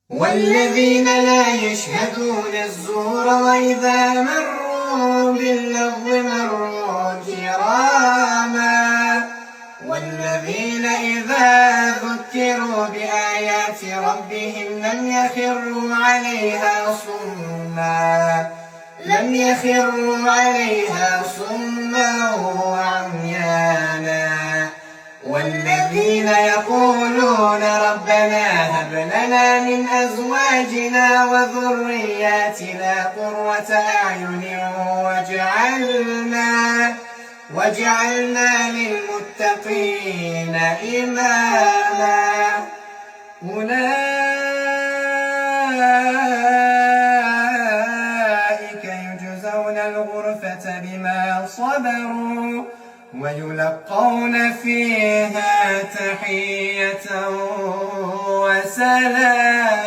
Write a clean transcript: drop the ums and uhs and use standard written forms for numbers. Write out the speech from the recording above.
والذين لا يشهدون الزور وإذا مروا باللغو مروا كراما والذين إذا ذكروا بآيات ربهم لم يخروا عليها صما وعميانا والذين يقولون ربنا هب لنا من أزواجنا وذرياتنا قرة أعين واجعلنا للمتقين إماما أولئك يجزون الغرفة بما صبروا ويلقون فيها تحية وسلاما.